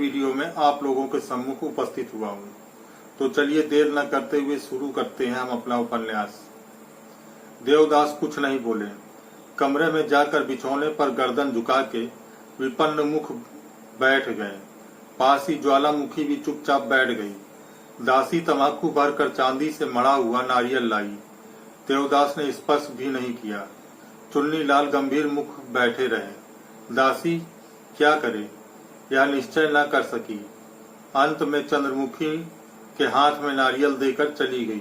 Video में आप लोगों के सम्मुख उपस्थित हुआ हूँ। तो चलिए देर न करते हुए शुरू करते हैं हम अपना उपन्यास। देवदास कुछ नहीं बोले। कमरे में जाकर बिछौने पर गर्दन झुका के विपन्न मुख बैठ गए। पास ही ज्वालामुखी भी चुपचाप बैठ गई। दासी तम्बाकू भरकर चांदी से मढ़ा हुआ नारियल लाई। देवदास ने स्पर्श भी नहीं किया। चुन्नीलाल गंभीर मुख बैठे रहे। दासी क्या करे यह निश्चय न कर सकी। अंत में चंद्रमुखी के हाथ में नारियल देकर चली गई।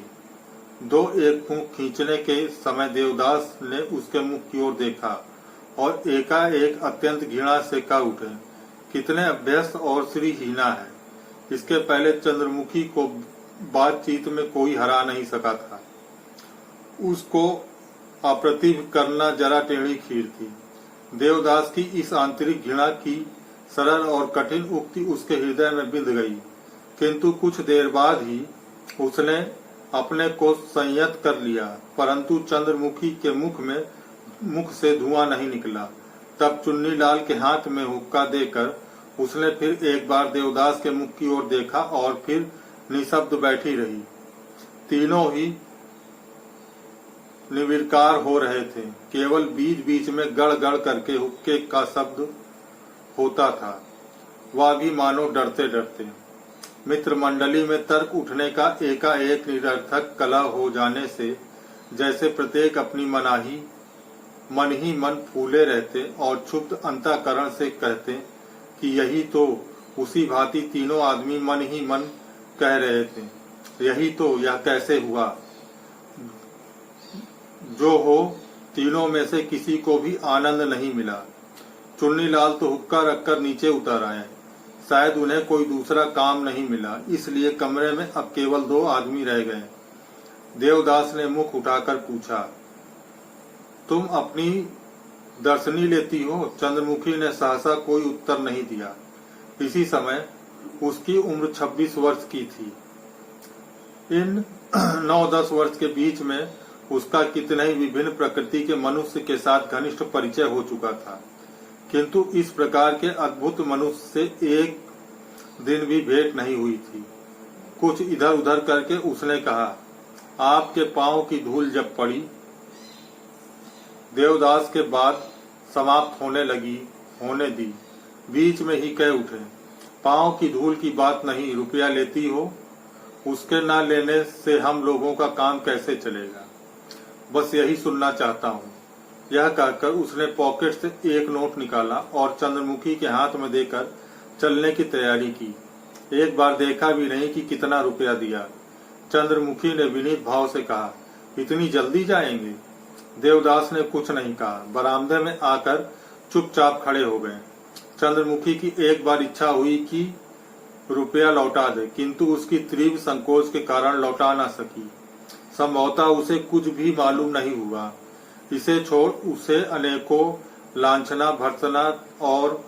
दो एक फूंक खींचने के समय देवदास ने उसके मुख की ओर देखा और एकाएक अत्यंत घृणा से कह उठे, कितने अभ्यस्त और श्रीहीना है। इसके पहले चंद्रमुखी को बातचीत में कोई हरा नहीं सका था। उसको अप्रतिभ करना जरा टेढ़ी खीर थी। देवदास की इस आंतरिक घृणा की सरल और कठिन उक्ति उसके हृदय में बिंध गई, किंतु कुछ देर बाद ही उसने अपने को संयत कर लिया। परंतु चंद्रमुखी के मुख से धुआं नहीं निकला। तब चुन्नीलाल के हाथ में हुक्का देकर उसने फिर एक बार देवदास के मुख की ओर देखा और फिर निशब्द बैठी रही। तीनों ही निर्विकार हो रहे थे। केवल बीच बीच में गड़ गड़ करके हुक्के का शब्द होता था, वह भी मानो डरते डरते। मित्र मंडली में तर्क उठने का एकाएक निरर्थक कला हो जाने से जैसे प्रत्येक अपनी मनाही मन ही मन फूले रहते और क्षुब्ध अंतःकरण से कहते कि यही तो, उसी भांति तीनों आदमी मन ही मन कह रहे थे, यही तो, यह कैसे हुआ। जो हो, तीनों में से किसी को भी आनंद नहीं मिला। चुन्नीलाल तो हुक्का रखकर नीचे उतर आए। शायद उन्हें कोई दूसरा काम नहीं मिला, इसलिए कमरे में अब केवल दो आदमी रह गए। देवदास ने मुख उठाकर पूछा, तुम अपनी दर्शनी लेती हो? चंद्रमुखी ने सहसा कोई उत्तर नहीं दिया। इसी समय उसकी उम्र 26 वर्ष की थी। इन 9-10 वर्ष के बीच में उसका कितने ही विभिन्न प्रकृति के मनुष्य के साथ घनिष्ठ परिचय हो चुका था, किंतु इस प्रकार के अद्भुत मनुष्य से एक दिन भी भेंट नहीं हुई थी। कुछ इधर उधर करके उसने कहा, आपके पांव की धूल जब पड़ी। देवदास के बात समाप्त होने दी। बीच में ही कह उठे, पांव की धूल की बात नहीं, रुपया लेती हो? उसके ना लेने से हम लोगों का काम कैसे चलेगा? बस यही सुनना चाहता हूँ। यह कहकर उसने पॉकेट से एक नोट निकाला और चंद्रमुखी के हाथ में देकर चलने की तैयारी की। एक बार देखा भी नहीं कि कितना रुपया दिया। चंद्रमुखी ने विनीत भाव से कहा, इतनी जल्दी जाएंगे? देवदास ने कुछ नहीं कहा। बरामदे में आकर चुपचाप खड़े हो गए। चंद्रमुखी की एक बार इच्छा हुई कि रुपया लौटा दे, किंतु उसकी तीव्र संकोच के कारण लौटा न सकी। संभवतः उसे कुछ भी मालूम नहीं हुआ। इसे छोड़ उसे अनेकों लांछना, भर्त्सना और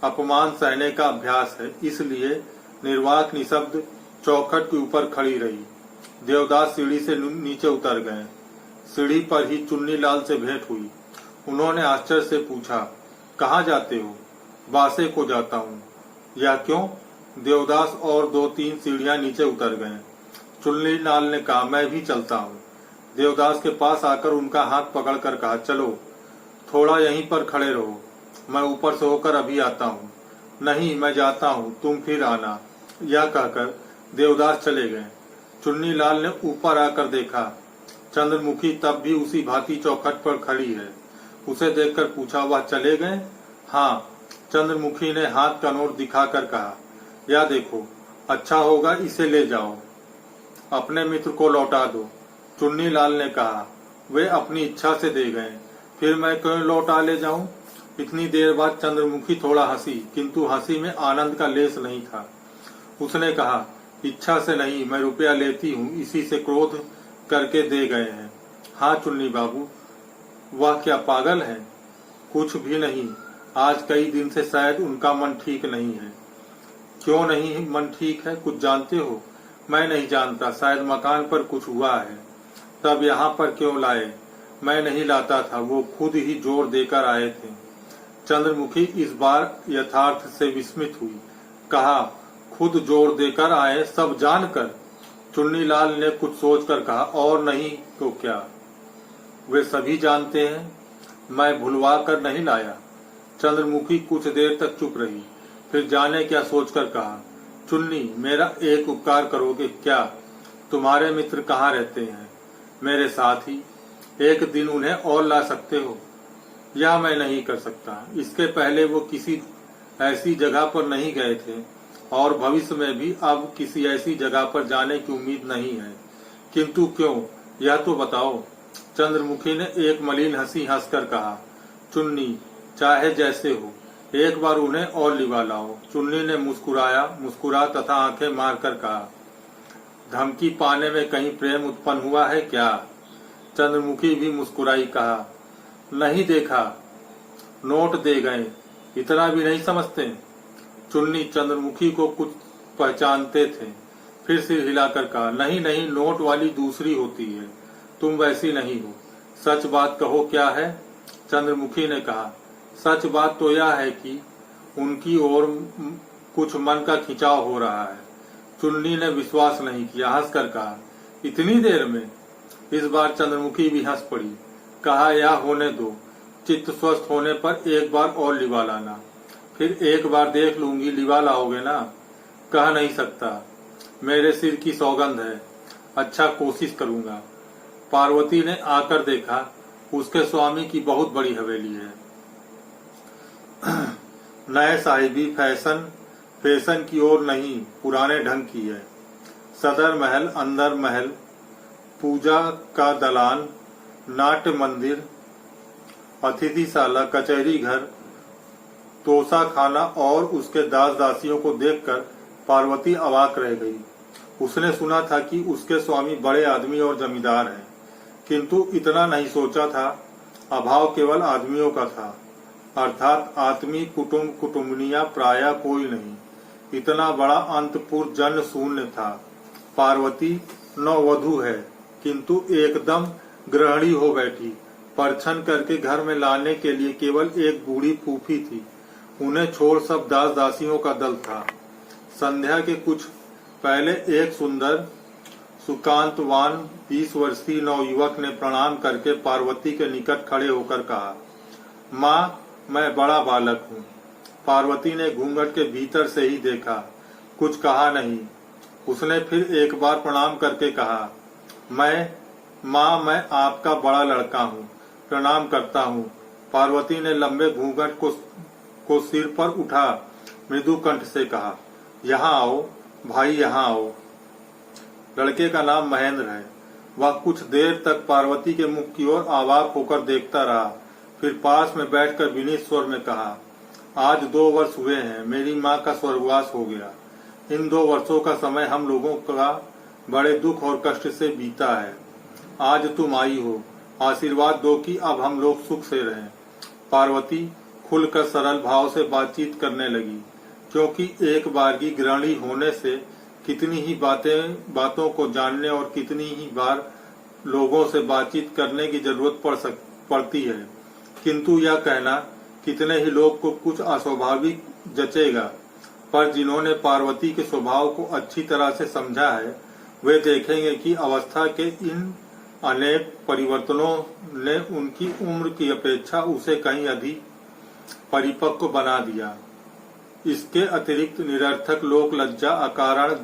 अपमान सहने का अभ्यास है, इसलिए निर्वाक निशब्द चौखट के ऊपर खड़ी रही। देवदास सीढ़ी से नीचे उतर गए। सीढ़ी पर ही चुन्नीलाल से भेंट हुई। उन्होंने आश्चर्य से पूछा, कहाँ जाते हो? बासे को जाता हूँ। या क्यों? देवदास और 2-3 सीढ़ियां नीचे उतर गए। चुन्नीलाल ने कहा, मैं भी चलता हूँ। देवदास के पास आकर उनका हाथ पकड़कर कहा, चलो थोड़ा यहीं पर खड़े रहो, मैं ऊपर से होकर अभी आता हूँ। नहीं, मैं जाता हूँ, तुम फिर आना। यह कहकर देवदास चले गए। चुन्नीलाल ने ऊपर आकर देखा, चंद्रमुखी तब भी उसी भांति चौखट पर खड़ी है। उसे देखकर पूछा, वह चले गए? हाँ। चंद्रमुखी ने हाथ का नोट दिखाकर कहा, यह देखो, अच्छा होगा इसे ले जाओ, अपने मित्र को लौटा दो। चुन्नीलाल ने कहा, वे अपनी इच्छा से दे गए, फिर मैं क्यों लौटा ले जाऊं? इतनी देर बाद चंद्रमुखी थोड़ा हंसी, किंतु हंसी में आनंद का लेस नहीं था। उसने कहा, इच्छा से नहीं, मैं रुपया लेती हूँ, इसी से क्रोध करके दे गए हैं। हाँ चुन्नी बाबू, वह क्या पागल है? कुछ भी नहीं, आज कई दिन से शायद उनका मन ठीक नहीं है। क्यों नहीं मन ठीक है, कुछ जानते हो? मैं नहीं जानता, शायद मकान पर कुछ हुआ है। तब यहाँ पर क्यों लाए? मैं नहीं लाता था, वो खुद ही जोर देकर आए थे। चंद्रमुखी इस बार यथार्थ से विस्मित हुई। कहा, खुद जोर देकर आए सब जानकर। चुन्नीलाल ने कुछ सोचकर कहा, और नहीं तो क्या, वे सभी जानते हैं, मैं भुलवा कर नहीं लाया। चंद्रमुखी कुछ देर तक चुप रही, फिर जाने क्या सोचकर कहा, चुन्नी, मेरा एक उपकार करोगे क्या? तुम्हारे मित्र कहाँ रहते हैं? मेरे साथ ही। एक दिन उन्हें और ला सकते हो? यह मैं नहीं कर सकता। इसके पहले वो किसी ऐसी जगह पर नहीं गए थे और भविष्य में भी अब किसी ऐसी जगह पर जाने की उम्मीद नहीं है। किंतु क्यों, यह तो बताओ। चंद्रमुखी ने एक मलिन हंसी हंसकर कहा, चुन्नी, चाहे जैसे हो, एक बार उन्हें और लिवा लाओ। चुन्नी ने मुस्कुरा तथा आंखें मारकर कहा, धमकी पाने में कहीं प्रेम उत्पन्न हुआ है क्या? चंद्रमुखी भी मुस्कुराई, कहा, नहीं देखा, नोट दे गए, इतना भी नहीं समझते? चुन्नी चंद्रमुखी को कुछ पहचानते थे, फिर सिर हिलाकर कहा, नहीं नहीं, नोट वाली दूसरी होती है, तुम वैसी नहीं हो। सच बात कहो, क्या है? चंद्रमुखी ने कहा, सच बात तो यह है कि उनकी ओर कुछ मन का खिंचाव हो रहा है। चुन्नी ने विश्वास नहीं किया, हंसकर कहा, इतनी देर में? इस बार चंद्रमुखी भी हंस पड़ी, कहा, यह होने दो, चित्त स्वस्थ होने पर एक बार और लिवा लाना। फिर एक बार देख लूंगी, लिवा लाओगे ना? कह नहीं सकता, मेरे सिर की सौगंध है, अच्छा कोशिश करूंगा। पार्वती ने आकर देखा, उसके स्वामी की बहुत बड़ी हवेली है। नए साहिबी फैशन की ओर नहीं, पुराने ढंग की है। सदर महल, अंदर महल, पूजा का दलान, नाट्य मंदिर, अतिथिशाला, कचहरी घर, तोसा खाना और उसके दास दासियों को देखकर पार्वती अवाक रह गई। उसने सुना था कि उसके स्वामी बड़े आदमी और जमींदार हैं, किंतु इतना नहीं सोचा था अभाव केवल आदमियों का था, अर्थात आत्मी कुटुंबनिया प्रायः कोई नहीं। इतना बड़ा अंतपुर जन शून्य था। पार्वती नववधू है, किंतु एकदम गृहिणी हो बैठी। परछन करके घर में लाने के लिए केवल एक बूढ़ी फूफी थी, उन्हें छोड़ सब दास दासियों का दल था। संध्या के कुछ पहले एक सुंदर सुकांतवान 20 वर्षीय नवयुवक ने प्रणाम करके पार्वती के निकट खड़े होकर कहा, माँ, मैं बड़ा बालक हूँ। पार्वती ने घूंघट के भीतर से ही देखा, कुछ कहा नहीं। उसने फिर एक बार प्रणाम करके कहा, माँ, मैं आपका बड़ा लड़का हूँ, प्रणाम करता हूँ। पार्वती ने लंबे घूंघट को सिर पर उठा मृदु कंठ से कहा, यहाँ आओ भाई, यहाँ आओ। लड़के का नाम महेंद्र है। वह कुछ देर तक पार्वती के मुख की ओर अवाक होकर देखता रहा, फिर पास में बैठकर विनीत स्वर में कहा, आज 2 वर्ष हुए हैं, मेरी माँ का स्वर्गवास हो गया। इन 2 वर्षों का समय हम लोगों का बड़े दुख और कष्ट से बीता है। आज तुम आई हो, आशीर्वाद दो कि अब हम लोग सुख से रहें। पार्वती खुलकर सरल भाव से बातचीत करने लगी, क्योंकि एक बार की गृहिणी होने से कितनी ही बातों को जानने और कितनी ही बार लोगों से बातचीत करने की जरूरत पड़ती है। किंतु यह कहना कितने ही लोग को कुछ अस्वाभाविक जचेगा, पर जिन्होंने पार्वती के स्वभाव को अच्छी तरह से समझा है, वे देखेंगे कि अवस्था के इन अनेक परिवर्तनों ने उनकी उम्र की अपेक्षा उसे कहीं अधिक परिपक्व बना दिया। इसके अतिरिक्त निरर्थक लोक लज्जा, अकारण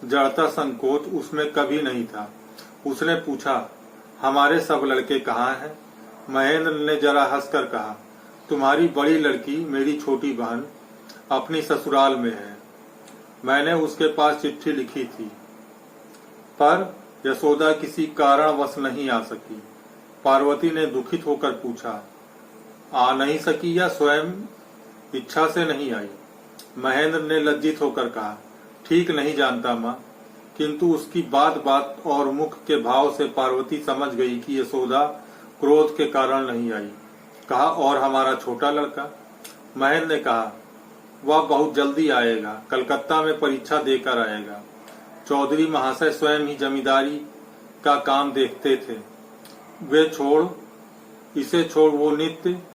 जड़ता, संकोच उसमें कभी नहीं था। उसने पूछा, हमारे सब लड़के कहाँ हैं? महेंद्र ने जरा हंसकर कहा, तुम्हारी बड़ी लड़की, मेरी छोटी बहन, अपनी ससुराल में है। मैंने उसके पास चिट्ठी लिखी थी, पर यशोदा किसी कारणवश नहीं आ सकी। पार्वती ने दुखित होकर पूछा, आ नहीं सकी या स्वयं इच्छा से नहीं आई? महेंद्र ने लज्जित होकर कहा, ठीक नहीं जानता माँ, किंतु उसकी बात और मुख के भाव से पार्वती समझ गई कि यशोदा क्रोध के कारण नहीं आई। कहा, और हमारा छोटा लड़का? महेंद्र ने कहा, वह बहुत जल्दी आएगा, कलकत्ता में परीक्षा देकर आएगा। चौधरी महाशय स्वयं ही जमींदारी का काम देखते थे। इसे छोड़ वो नित्य